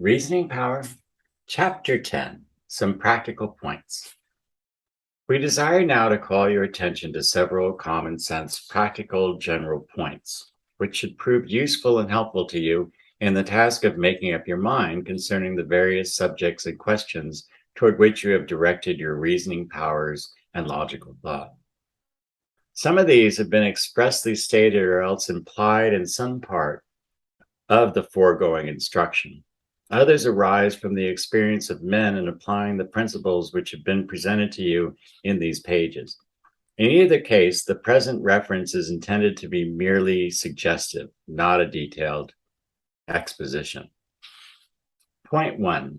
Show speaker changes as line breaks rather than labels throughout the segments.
Reasoning Power, Chapter 10, Some Practical Points. We desire now to call your attention to several common sense, practical, general points, which should prove useful and helpful to you in the task of making up your mind concerning the various subjects and questions toward which you have directed your reasoning powers and logical thought. Some of these have been expressly stated or else implied in some part of the foregoing instruction. Others arise from the experience of men in applying the principles which have been presented to you in these pages. In either case, the present reference is intended to be merely suggestive, not a detailed exposition. Point 1.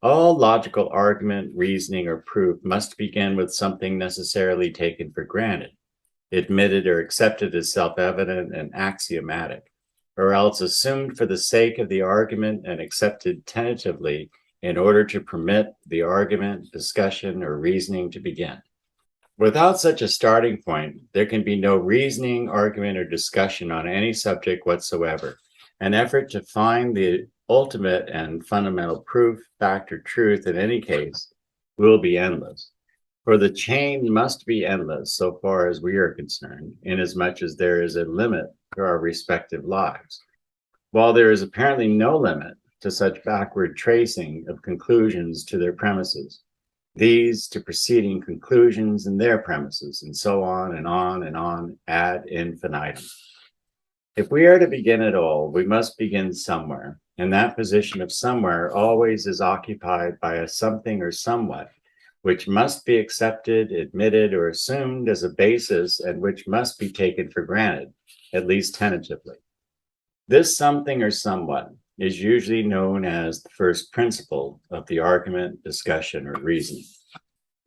All logical argument, reasoning, or proof must begin with something necessarily taken for granted, admitted or accepted as self-evident and axiomatic, or else assumed for the sake of the argument and accepted tentatively in order to permit the argument, discussion, or reasoning to begin. Without such a starting point, there can be no reasoning, argument, or discussion on any subject whatsoever. An effort to find the ultimate and fundamental proof, fact, or truth in any case will be endless. For the chain must be endless so far as we are concerned, inasmuch as there is a limit to our respective lives, while there is apparently no limit to such backward tracing of conclusions to their premises, these to preceding conclusions and their premises, and so on and on and on ad infinitum. If we are to begin at all, we must begin somewhere, and that position of somewhere always is occupied by a something or somewhat, which must be accepted, admitted, or assumed as a basis and which must be taken for granted, at least tentatively. This something or somewhat is usually known as the first principle of the argument, discussion, or reasoning.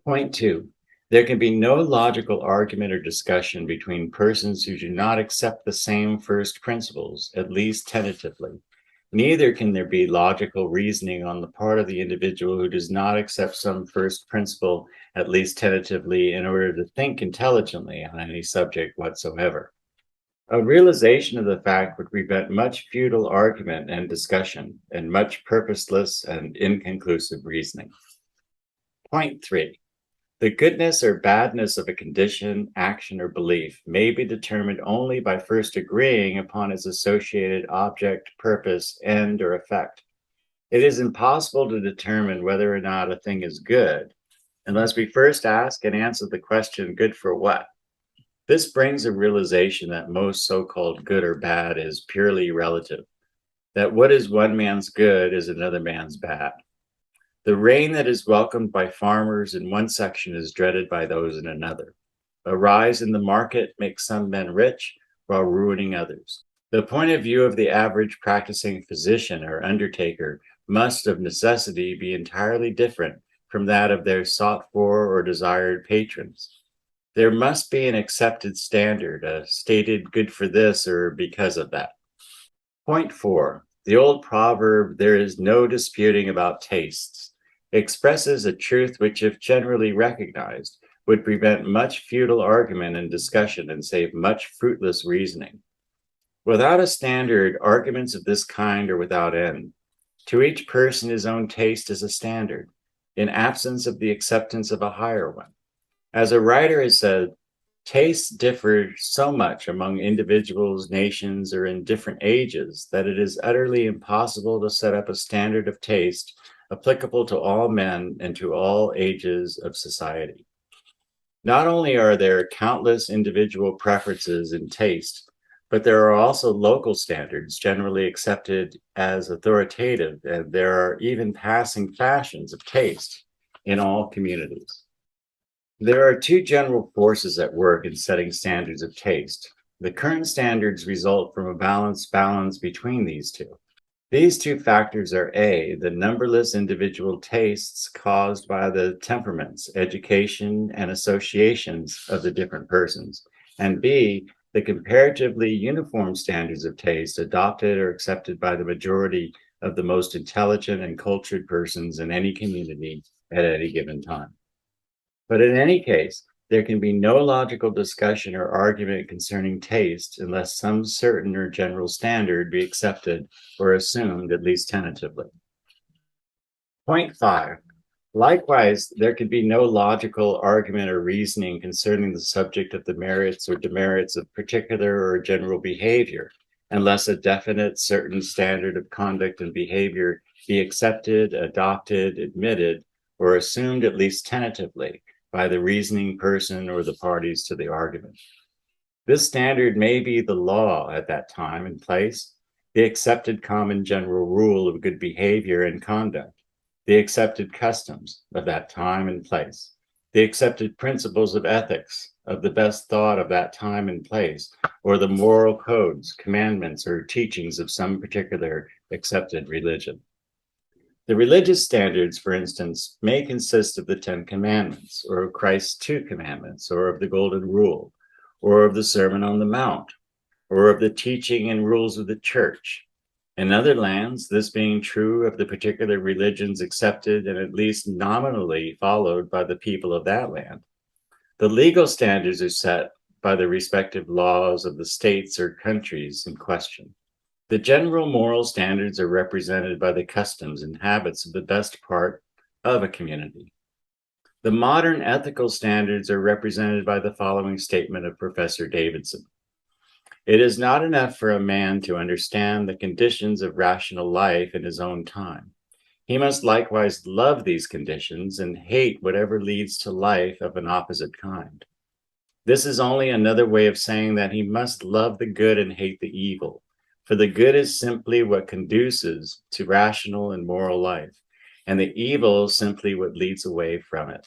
Point 2. There can be no logical argument or discussion between persons who do not accept the same first principles, at least tentatively. Neither can there be logical reasoning on the part of the individual who does not accept some first principle, at least tentatively, in order to think intelligently on any subject whatsoever. A realization of the fact would prevent much futile argument and discussion, and much purposeless and inconclusive reasoning. Point 3. The goodness or badness of a condition, action, or belief may be determined only by first agreeing upon its associated object, purpose, end, or effect. It is impossible to determine whether or not a thing is good unless we first ask and answer the question, good for what? This brings a realization that most so-called good or bad is purely relative, that what is one man's good is another man's bad. The rain that is welcomed by farmers in one section is dreaded by those in another. A rise in the market makes some men rich while ruining others. The point of view of the average practicing physician or undertaker must of necessity be entirely different from that of their sought for or desired patrons. There must be an accepted standard, a stated good for this or because of that. Point 4. The old proverb, there is no disputing about tastes, expresses a truth which, if generally recognized, would prevent much futile argument and discussion and save much fruitless reasoning. Without a standard, arguments of this kind are without end. To each person his own taste is a standard, in absence of the acceptance of a higher one. As a writer has said, tastes differ so much among individuals, nations, or in different ages that it is utterly impossible to set up a standard of taste applicable to all men and to all ages of society. Not only are there countless individual preferences in taste, but there are also local standards generally accepted as authoritative, and there are even passing fashions of taste in all communities. There are two general forces at work in setting standards of taste. The current standards result from a balance between these two. These two factors are A, the numberless individual tastes caused by the temperaments, education, and associations of the different persons, and B, the comparatively uniform standards of taste adopted or accepted by the majority of the most intelligent and cultured persons in any community at any given time. But in any case, there can be no logical discussion or argument concerning taste unless some certain or general standard be accepted or assumed, at least tentatively. Point 5. Likewise, there can be no logical argument or reasoning concerning the subject of the merits or demerits of particular or general behavior, unless a definite, certain standard of conduct and behavior be accepted, adopted, admitted, or assumed at least tentatively by the reasoning person or the parties to the argument. This standard may be the law at that time and place, the accepted common general rule of good behavior and conduct, the accepted customs of that time and place, the accepted principles of ethics, of the best thought of that time and place, or the moral codes, commandments, or teachings of some particular accepted religion. The religious standards, for instance, may consist of the Ten Commandments, or of Christ's two commandments, or of the Golden Rule, or of the Sermon on the Mount, or of the teaching and rules of the church. In other lands, this being true of the particular religions accepted and at least nominally followed by the people of that land. The legal standards are set by the respective laws of the states or countries in question. The general moral standards are represented by the customs and habits of the best part of a community. The modern ethical standards are represented by the following statement of Professor Davidson. It is not enough for a man to understand the conditions of rational life in his own time. He must likewise love these conditions and hate whatever leads to life of an opposite kind. This is only another way of saying that he must love the good and hate the evil, for the good is simply what conduces to rational and moral life, and the evil simply what leads away from it.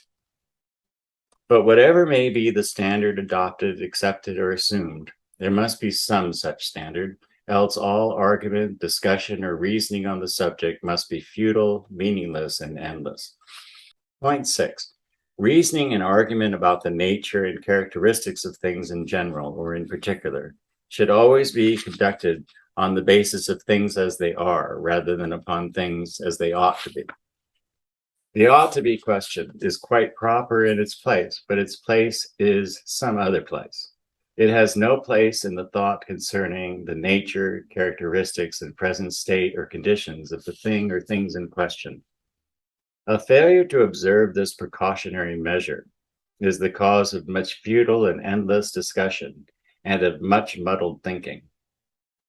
But whatever may be the standard adopted, accepted, or assumed, there must be some such standard, else all argument, discussion, or reasoning on the subject must be futile, meaningless, and endless. Point 6. Reasoning and argument about the nature and characteristics of things in general or in particular should always be conducted on the basis of things as they are, rather than upon things as they ought to be. The ought to be question is quite proper in its place, but its place is some other place. It has no place in the thought concerning the nature, characteristics, and present state or conditions of the thing or things in question. A failure to observe this precautionary measure is the cause of much futile and endless discussion and of much muddled thinking.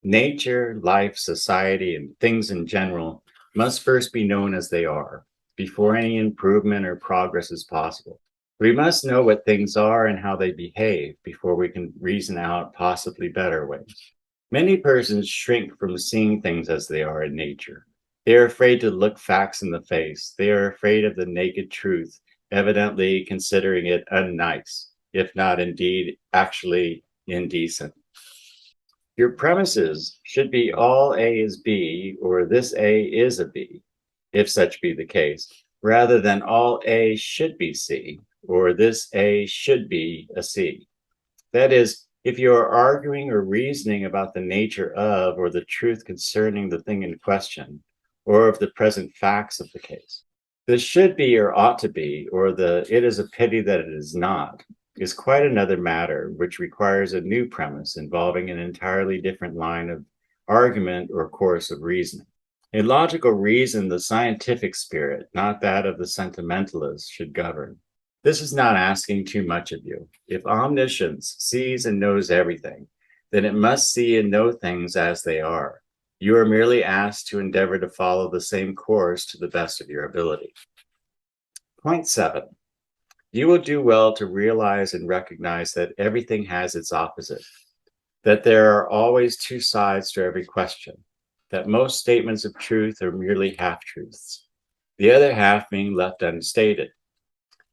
Nature, life, society, and things in general must first be known as they are, before any improvement or progress is possible. We must know what things are and how they behave before we can reason out possibly better ways. Many persons shrink from seeing things as they are in nature. They are afraid to look facts in the face. They are afraid of the naked truth, evidently considering it unnice, if not indeed actually indecent. Your premises should be all A is B, or this A is a B, if such be the case, rather than all A should be C, or this A should be a C. That is, if you are arguing or reasoning about the nature of or the truth concerning the thing in question, or of the present facts of the case. The should be or ought to be, or the it is a pity that it is not, is quite another matter, which requires a new premise involving an entirely different line of argument or course of reasoning. In logical reason, the scientific spirit, not that of the sentimentalist, should govern. This is not asking too much of you. If omniscience sees and knows everything, then it must see and know things as they are. You are merely asked to endeavor to follow the same course to the best of your ability. Point 7. You will do well to realize and recognize that everything has its opposite, that there are always two sides to every question, that most statements of truth are merely half-truths, the other half being left unstated,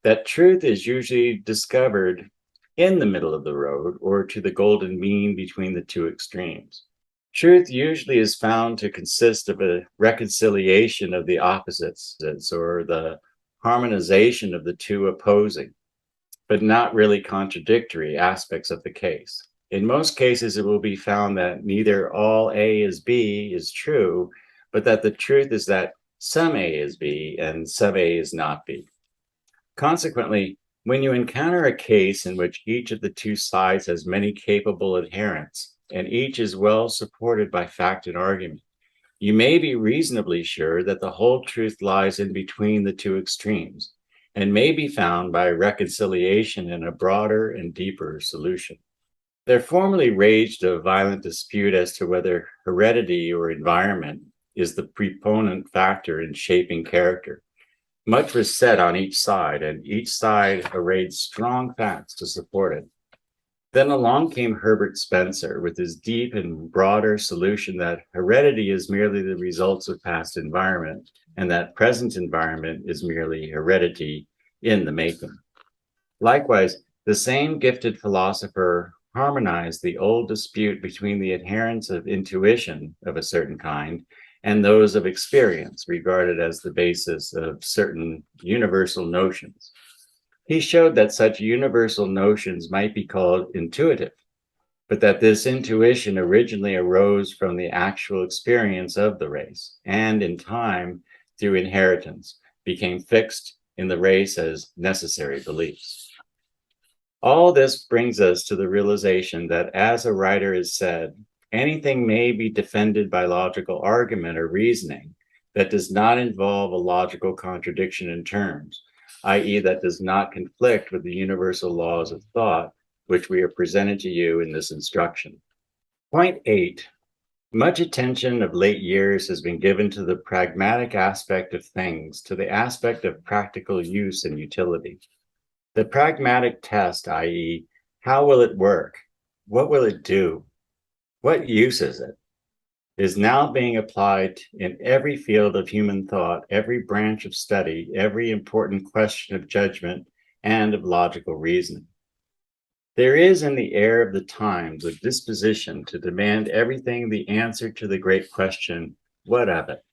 that truth is usually discovered in the middle of the road or to the golden mean between the two extremes. Truth usually is found to consist of a reconciliation of the opposites or the harmonization of the two opposing, but not really contradictory aspects of the case. In most cases, it will be found that neither all A is B is true, but that the truth is that some A is B and some A is not B. Consequently, when you encounter a case in which each of the two sides has many capable adherents, and each is well supported by fact and argument, You may be reasonably sure that the whole truth lies in between the two extremes and may be found by reconciliation in a broader and deeper solution. There formerly raged a violent dispute as to whether heredity or environment is the preponderant factor in shaping character. Much was said on each side, and each side arrayed strong facts to support it. Then along came Herbert Spencer with his deep and broader solution that heredity is merely the results of past environment, and that present environment is merely heredity in the making. Likewise, the same gifted philosopher harmonized the old dispute between the adherents of intuition of a certain kind and those of experience, regarded as the basis of certain universal notions. He showed that such universal notions might be called intuitive, but that this intuition originally arose from the actual experience of the race, and in time, through inheritance, became fixed in the race as necessary beliefs. All this brings us to the realization that, as a writer has said, anything may be defended by logical argument or reasoning that does not involve a logical contradiction in terms, i.e., that does not conflict with the universal laws of thought, which we have presented to you in this instruction. Point 8. Much attention of late years has been given to the pragmatic aspect of things, to the aspect of practical use and utility. The pragmatic test, i.e., how will it work? What will it do? What use is it? Is now being applied in every field of human thought, every branch of study, every important question of judgment and of logical reasoning. There is in the air of the times a disposition to demand everything the answer to the great question, what of it?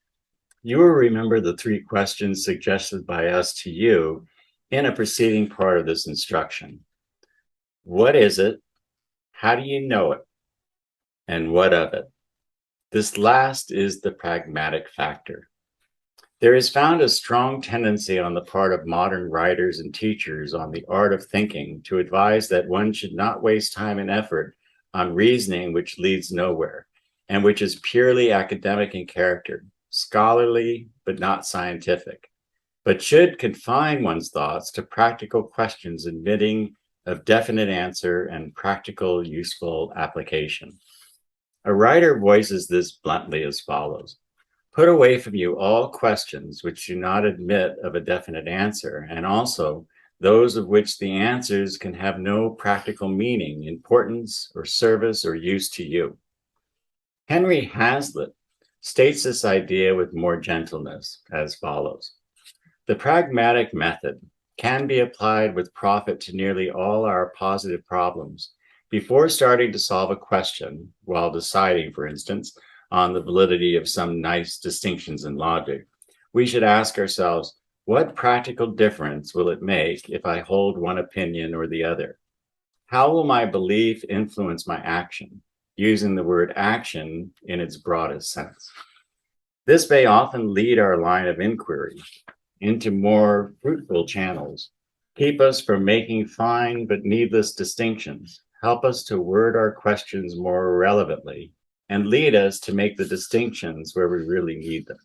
You will remember the three questions suggested by us to you in a preceding part of this instruction. What is it? How do you know it? And what of it? This last is the pragmatic factor. There is found a strong tendency on the part of modern writers and teachers on the art of thinking to advise that one should not waste time and effort on reasoning which leads nowhere and which is purely academic in character, scholarly but not scientific, but should confine one's thoughts to practical questions admitting of definite answer and practical, useful application. A writer voices this bluntly as follows. Put away from you all questions which do not admit of a definite answer, and also those of which the answers can have no practical meaning, importance, or service or use to you. Henry Hazlitt states this idea with more gentleness as follows. The pragmatic method can be applied with profit to nearly all our positive problems. Before starting to solve a question, while deciding, for instance, on the validity of some nice distinctions in logic, we should ask ourselves, what practical difference will it make if I hold one opinion or the other? How will my belief influence my action, using the word action in its broadest sense? This may often lead our line of inquiry into more fruitful channels, keep us from making fine but needless distinctions, help us to word our questions more relevantly, and lead us to make the distinctions where we really need them.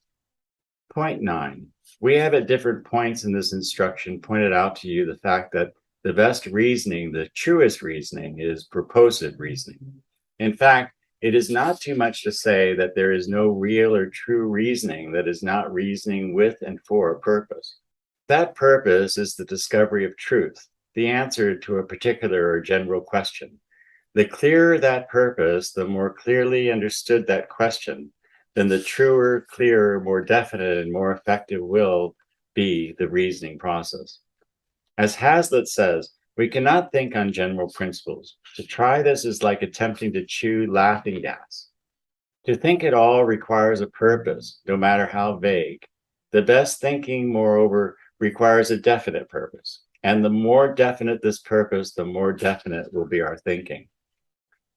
Point 9. We have at different points in this instruction pointed out to you the fact that the best reasoning, the truest reasoning, is purposive reasoning. In fact, it is not too much to say that there is no real or true reasoning that is not reasoning with and for a purpose. That purpose is the discovery of truth, the answer to a particular or general question. The clearer that purpose, the more clearly understood that question, then the truer, clearer, more definite, and more effective will be the reasoning process. As Hazlitt says, we cannot think on general principles. To try this is like attempting to chew laughing gas. To think at all requires a purpose, no matter how vague. The best thinking, moreover, requires a definite purpose. And the more definite this purpose, the more definite will be our thinking.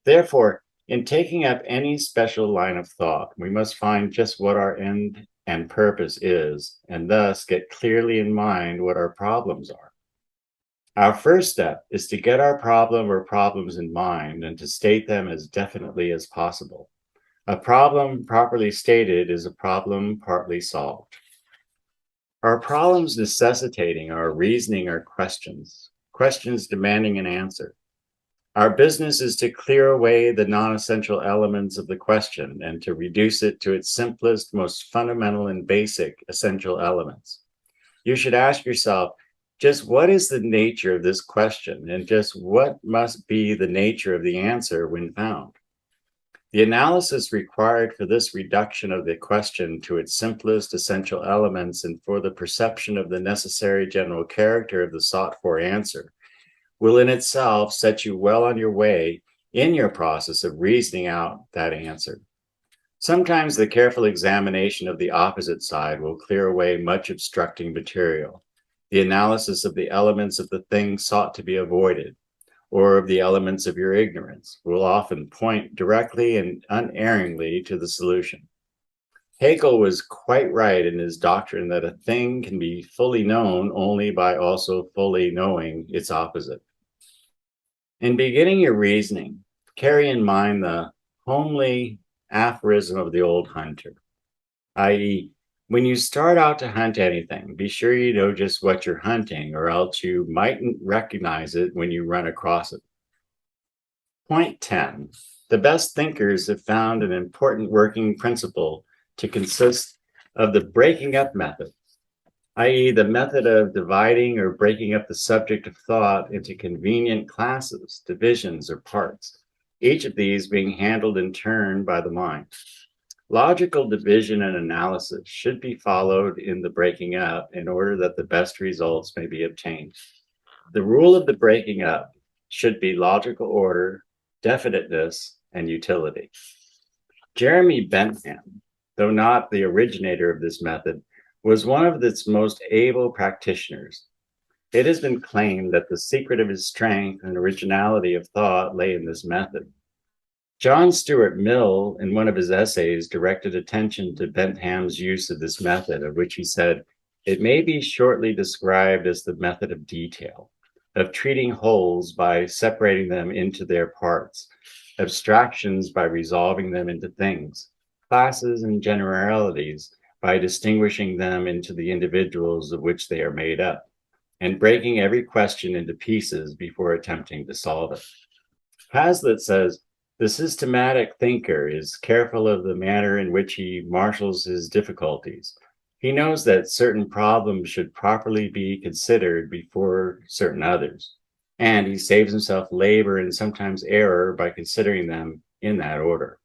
Therefore, in taking up any special line of thought, we must find just what our end and purpose is, and thus get clearly in mind what our problems are. Our first step is to get our problem or problems in mind and to state them as definitely as possible. A problem properly stated is a problem partly solved. Are problems necessitating our reasoning or questions? Questions demanding an answer. Our business is to clear away the non-essential elements of the question and to reduce it to its simplest, most fundamental and basic essential elements. You should ask yourself, just what is the nature of this question and just what must be the nature of the answer when found? The analysis required for this reduction of the question to its simplest essential elements and for the perception of the necessary general character of the sought-for answer will in itself set you well on your way in your process of reasoning out that answer. Sometimes the careful examination of the opposite side will clear away much obstructing material. The analysis of the elements of the thing sought to be avoided, or of the elements of your ignorance, will often point directly and unerringly to the solution. Hegel was quite right in his doctrine that a thing can be fully known only by also fully knowing its opposite. In beginning your reasoning, carry in mind the homely aphorism of the old hunter, i.e., when you start out to hunt anything, be sure you know just what you're hunting, or else you mightn't recognize it when you run across it. Point 10. The best thinkers have found an important working principle to consist of the breaking up method, i.e., the method of dividing or breaking up the subject of thought into convenient classes, divisions, or parts, each of these being handled in turn by the mind. Logical division and analysis should be followed in the breaking up in order that the best results may be obtained. The rule of the breaking up should be logical order, definiteness, and utility. Jeremy Bentham, though not the originator of this method, was one of its most able practitioners. It has been claimed that the secret of his strength and originality of thought lay in this method. John Stuart Mill, in one of his essays, directed attention to Bentham's use of this method, of which he said, "It may be shortly described as the method of detail, of treating wholes by separating them into their parts, abstractions by resolving them into things, classes and generalities by distinguishing them into the individuals of which they are made up, and breaking every question into pieces before attempting to solve it." Hazlitt says, "The systematic thinker is careful of the manner in which he marshals his difficulties. He knows that certain problems should properly be considered before certain others, and he saves himself labor and sometimes error by considering them in that order.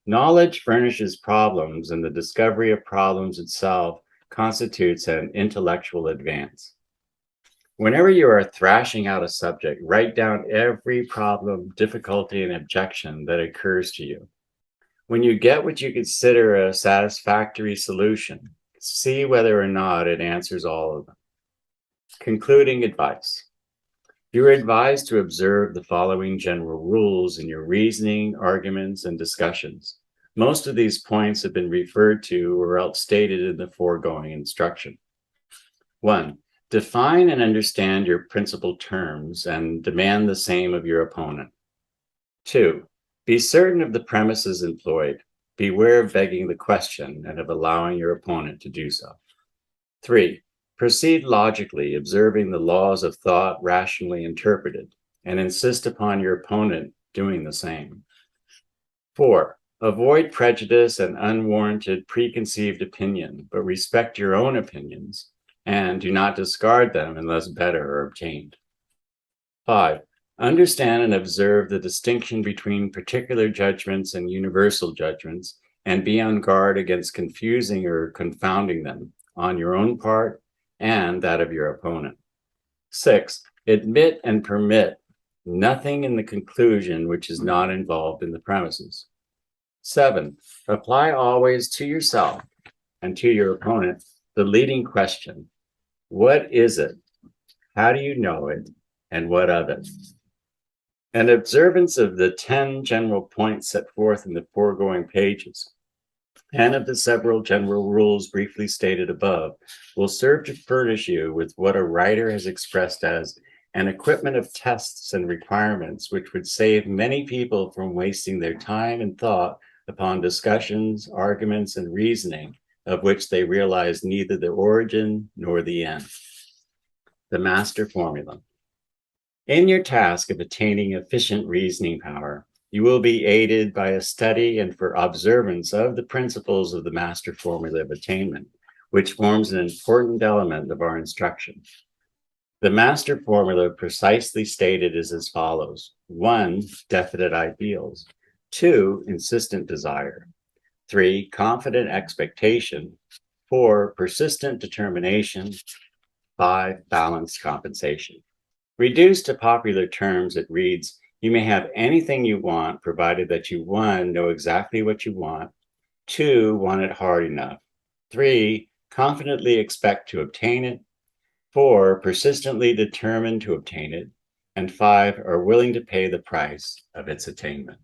Knowledge furnishes problems, and the discovery of problems itself constitutes an intellectual advance. Whenever you are thrashing out a subject, write down every problem, difficulty, and objection that occurs to you. When you get what you consider a satisfactory solution, see whether or not it answers all of them. Concluding advice. You are advised to observe the following general rules in your reasoning, arguments, and discussions. Most of these points have been referred to or else stated in the foregoing instruction. 1. Define and understand your principal terms and demand the same of your opponent. 2. Be certain of the premises employed. Beware of begging the question and of allowing your opponent to do so. 3. Proceed logically, observing the laws of thought rationally interpreted, and insist upon your opponent doing the same. 4. Avoid prejudice and unwarranted preconceived opinion, but respect your own opinions, and do not discard them unless better are obtained. 5. Understand and observe the distinction between particular judgments and universal judgments, and be on guard against confusing or confounding them on your own part and that of your opponent. 6. Admit and permit nothing in the conclusion which is not involved in the premises. 7. Apply always to yourself and to your opponent the leading question: what is it? How do you know it? And what of it? An observance of the 10 general points set forth in the foregoing pages, and of the several general rules briefly stated above, will serve to furnish you with what a writer has expressed as an equipment of tests and requirements which would save many people from wasting their time and thought upon discussions, arguments, and reasoning of which they realize neither the origin nor the end. The master formula. In your task of attaining efficient reasoning power, you will be aided by a study and for observance of the principles of the master formula of attainment, which forms an important element of our instruction. The master formula precisely stated is as follows: 1, definite ideals; 2, insistent desire; 3, confident expectation; 4, persistent determination; 5, balanced compensation. Reduced to popular terms, it reads, you may have anything you want, provided that you, 1, know exactly what you want; 2, want it hard enough; 3, confidently expect to obtain it; 4, persistently determined to obtain it; and 5, are willing to pay the price of its attainment.